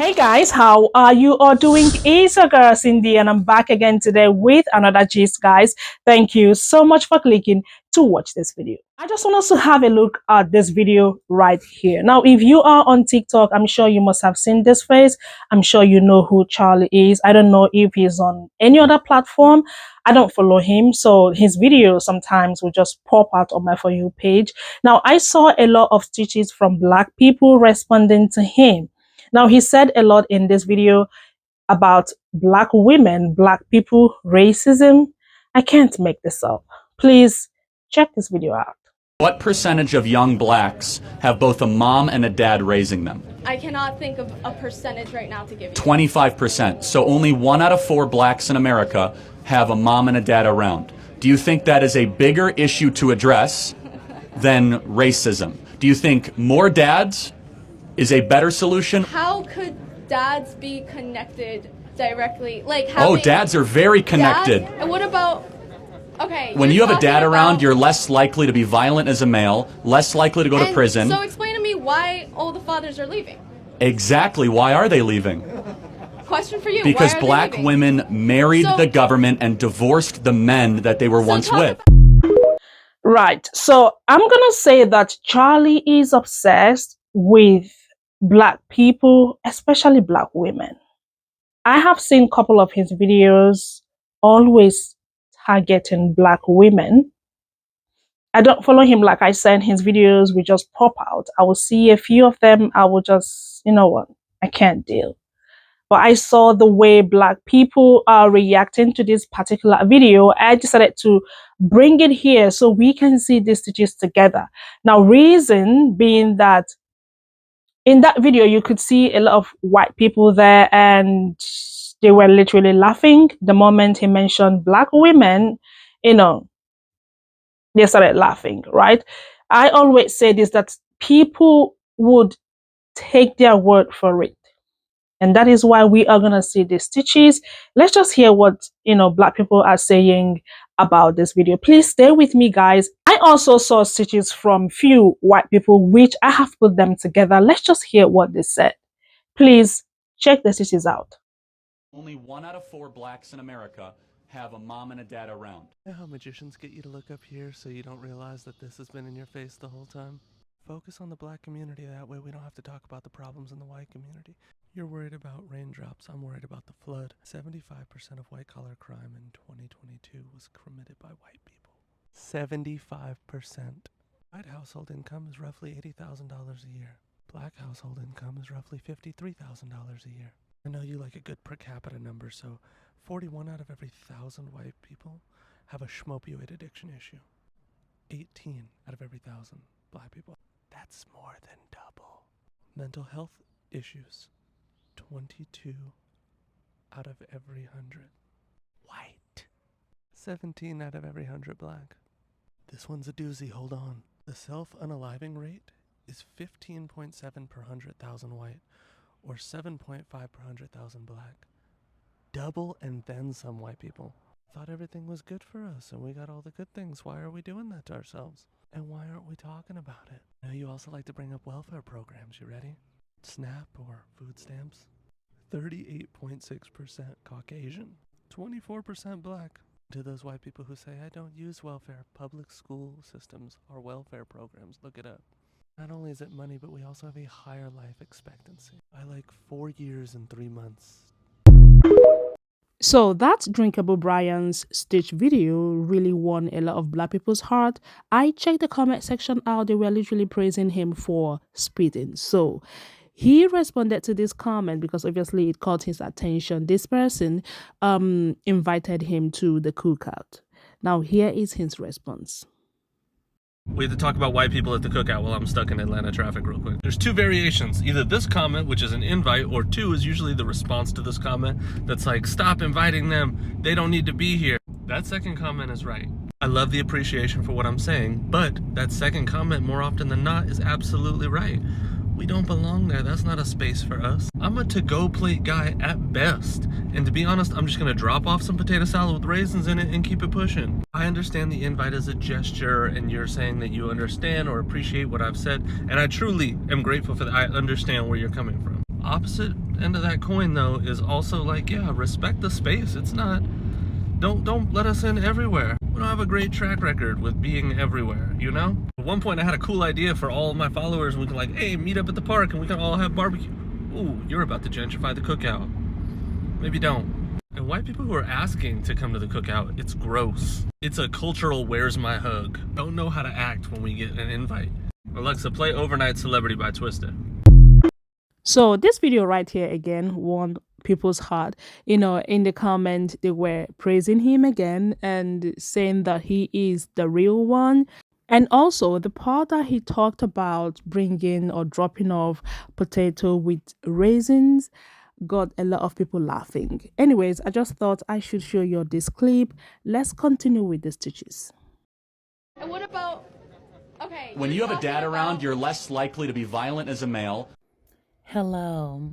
Hey guys, how are you all doing? It's your girl Cindy, and I'm back again today with another gist, guys. Thank you so much for clicking to watch this video. I just want us to have a look at this video right here. Now, if you are on TikTok, I'm sure you must have seen this face. I'm sure you know who Charlie is. I don't know if he's on any other platform. I don't follow him, so his videos sometimes will just pop out on my For You page. Now, I saw a lot of stitches from Black people responding to him. Now, he said a lot in this video about Black women, Black people, racism. I can't make this up. Please check this video out. What percentage of young Blacks have both a mom and a dad raising them? I cannot think of a percentage right now to give you. 25%. So only 1 out of 4 Blacks in America have a mom and a dad around. Do you think that is a bigger issue to address than racism? Do you think more dads is a better solution? How could dads be connected directly? Like how? Oh, dads are very connected. Dads? And what about? Okay. When you have a dad around, you're less likely to be violent as a male, less likely to go to prison. So explain to me why all the fathers are leaving. Exactly. Why are they leaving? Question for you. Because Black women married the government and divorced the men that they were once with. Right. So I'm going to say that Charlie is obsessed with Black people, especially Black women. I have seen a couple of his videos always targeting Black women. I don't follow him, like I said. His videos will just pop out. I will see a few of them. I will just, you know what, I can't deal. But I saw the way Black people are reacting to this particular video. I decided to bring it here so we can see these stitches together. Now, reason being that in that video, you could see a lot of white people there, and they were literally laughing the moment he mentioned Black women. You know, they started laughing, right? I always say this, that people would take their word for it. And that is why we are going to see the stitches. Let's just hear what, Black people are saying about this video. Please stay with me, guys. I also saw stitches from few white people, which I have put them together. Let's just hear what they said. Please check the stitches out. Only 1 out of 4 Blacks in America have a mom and a dad around. You know how magicians get you to look up here so you don't realize that this has been in your face the whole time? Focus on the Black community, that way we don't have to talk about the problems in the white community. You're worried about raindrops, I'm worried about the flood. 75% of white-collar crime in 2022 was committed by white people. 75%. White household income is roughly $80,000 a year. Black household income is roughly $53,000 a year. I know you like a good per capita number, so 41 out of every 1,000 white people have a schmopioid addiction issue. 18 out of every 1,000 Black people. That's more than double. Mental health issues. 22 out of every 100 white. 17 out of every 100 Black. This one's a doozy, hold on. The self-unaliving rate is 15.7 per 100,000 white, or 7.5 per 100,000 Black. Double and then some white people. Thought everything was good for us and we got all the good things. Why are we doing that to ourselves? And why aren't we talking about it? Now you also like to bring up welfare programs. You ready? SNAP or food stamps. 38.6% Caucasian. 24% Black. To those white people who say, I don't use welfare, public school systems are welfare programs. Look it up. Not only is it money, but we also have a higher life expectancy. By like 4 years and 3 months. So that Drinkable Brian's Stitch video really won a lot of Black people's heart. I checked the comment section out. They were literally praising him for spitting. So he responded to this comment because obviously it caught his attention. This person invited him to the cookout. Now here is his response. We have to talk about white people at the cookout while I'm stuck in Atlanta traffic real quick. There's 2 variations. Either this comment, which is an invite, or 2 is usually the response to this comment that's like, stop inviting them. They don't need to be here. That second comment is right. I love the appreciation for what I'm saying, but that second comment more often than not is absolutely right. We don't belong there. That's not a space for us. I'm a to-go plate guy at best. And to be honest, I'm just gonna drop off some potato salad with raisins in it and keep it pushing. I understand the invite is a gesture and you're saying that you understand or appreciate what I've said. And I truly am grateful for that. I understand where you're coming from. Opposite end of that coin, though, is also like, yeah, respect the space. It's not, don't let us in everywhere. We don't have a great track record with being everywhere, you know? At one point I had a cool idea for all of my followers. We can like, hey, meet up at the park and we can all have barbecue. Ooh, you're about to gentrify the cookout. Maybe don't. And white people who are asking to come to the cookout, it's gross. It's a cultural where's my hug. Don't know how to act when we get an invite. Alexa, play Overnight Celebrity by Twisted. So this video right here again won people's heart. You know, in the comment they were praising him again and saying that he is the real one. And also the part that he talked about bringing or dropping off potato with raisins got a lot of people laughing. Anyways, I just thought I should show you this clip. Let's continue with the stitches. And what about, okay. When you have a dad around, you're less likely to be violent as a male. Hello.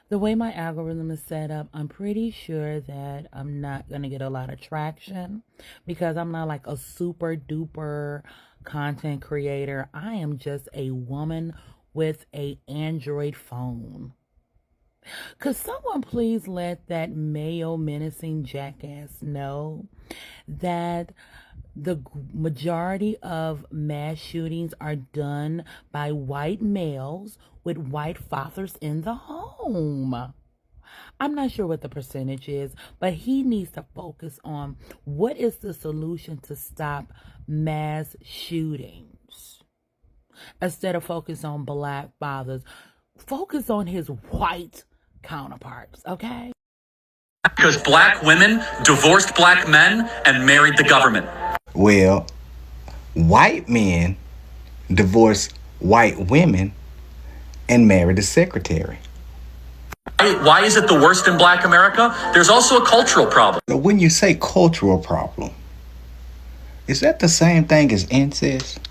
The way my algorithm is set up, I'm pretty sure that I'm not going to get a lot of traction because I'm not like a super duper content creator. I am just a woman with a Android phone. Could someone please let that male menacing jackass know that the majority of mass shootings are done by white males with white fathers in the home? I'm not sure what the percentage is, but he needs to focus on what is the solution to stop mass shootings. Instead of focus on black fathers, focus on his white counterparts, okay? Because black women divorced black men and married the government. Well, white men divorce white women and marry the secretary. Why is it the worst in black America? There's also a cultural problem. Now, when you say cultural problem, is that the same thing as incest?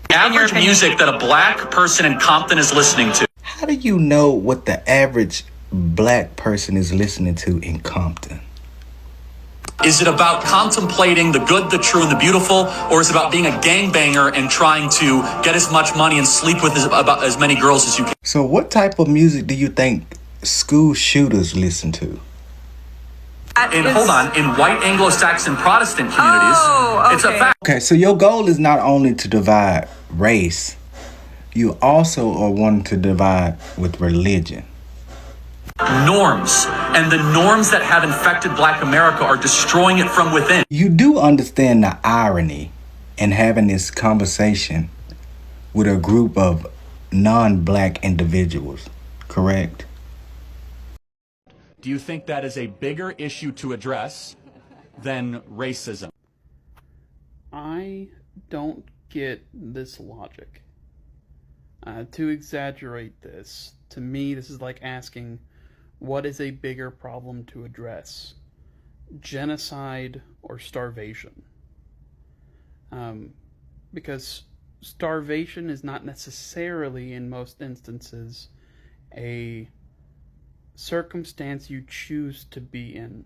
The average music that a black person in Compton is listening to. How do you know what the average black person is listening to in Compton? Is it about contemplating the good, the true, and the beautiful, or is it about being a gangbanger and trying to get as much money and sleep with about as many girls as you can? So what type of music do you think school shooters listen to? Hold on, in white Anglo-Saxon Protestant communities, it's a fact. Okay, so your goal is not only to divide race, you also are wanting to divide with religion. Norms, and the norms that have infected black America are destroying it from within. You do understand the irony in having this conversation with a group of non-black individuals, correct? Do you think that is a bigger issue to address than racism? I don't get this logic. To exaggerate this, to me, this is like asking, what is a bigger problem to address? Genocide or starvation? Because starvation is not necessarily, in most instances, a circumstance you choose to be in,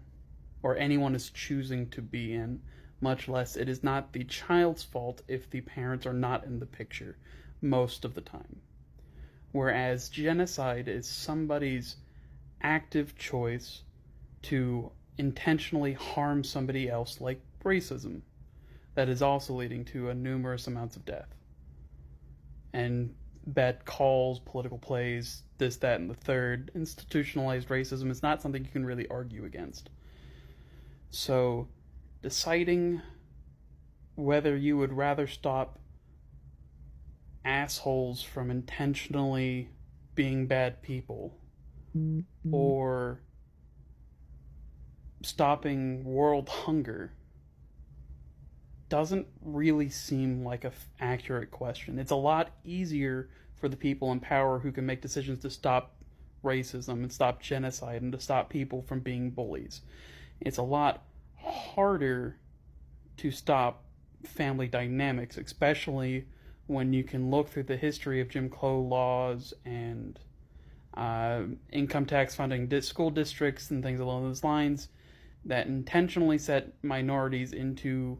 or anyone is choosing to be in, much less it is not the child's fault if the parents are not in the picture most of the time. Whereas genocide is somebody's active choice to intentionally harm somebody else, like racism, that is also leading to a numerous amounts of death. And bad calls, political plays, this, that, and the third. Institutionalized racism is not something you can really argue against. So, deciding whether you would rather stop assholes from intentionally being bad people or stopping world hunger doesn't really seem like an accurate question. It's a lot easier for the people in power who can make decisions to stop racism and stop genocide and to stop people from being bullies. It's a lot harder to stop family dynamics, especially when you can look through the history of Jim Crow laws and income tax funding school districts and things along those lines that intentionally set minorities into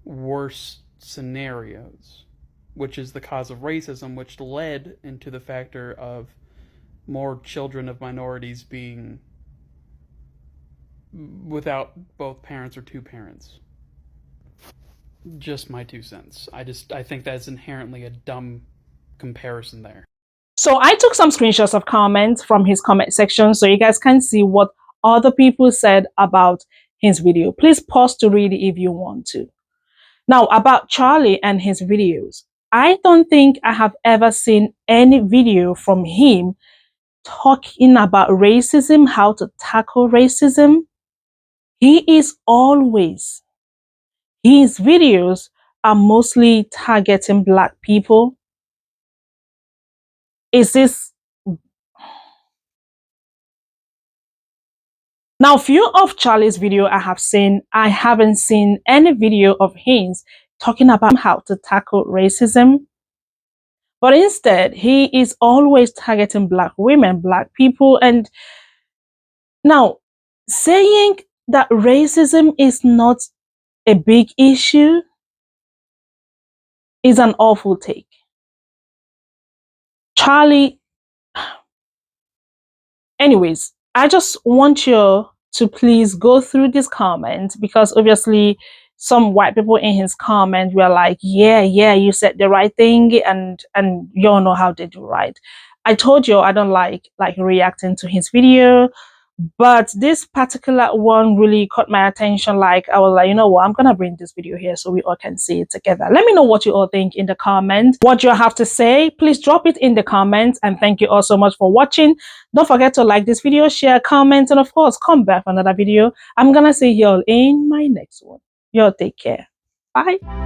worse scenarios, which is the cause of racism, which led into the factor of more children of minorities being without both parents or two parents. Just my 2 cents. I think that's inherently a dumb comparison there. So I took some screenshots of comments from his comment section so you guys can see what other people said about his video. Please pause to read it if you want to. Now, about Charlie and his videos, I don't think I have ever seen any video from him talking about racism, how to tackle racism. His videos are mostly targeting Black people. Is this now? Few of Charlie's video I have seen, I haven't seen any video of his talking about how to tackle racism. But instead, he is always targeting Black women, Black people. And now, saying that racism is not a big issue is an awful take. Charlie, anyways, I just want you to please go through this comment because obviously some white people in his comment were like, yeah, you said the right thing, and you all know how they do, right? I told you I don't like reacting to his video, but this particular one really caught my attention. Like, I was like, you know what, I'm gonna bring this video here so we all can see it together. Let me know what you all think in the comments, what you have to say. Please drop it in the comments, and thank you all so much for watching. Don't forget to like this video, share, comment, and of course come back for another video. I'm gonna see you all in my next one. Y'all take care. Bye.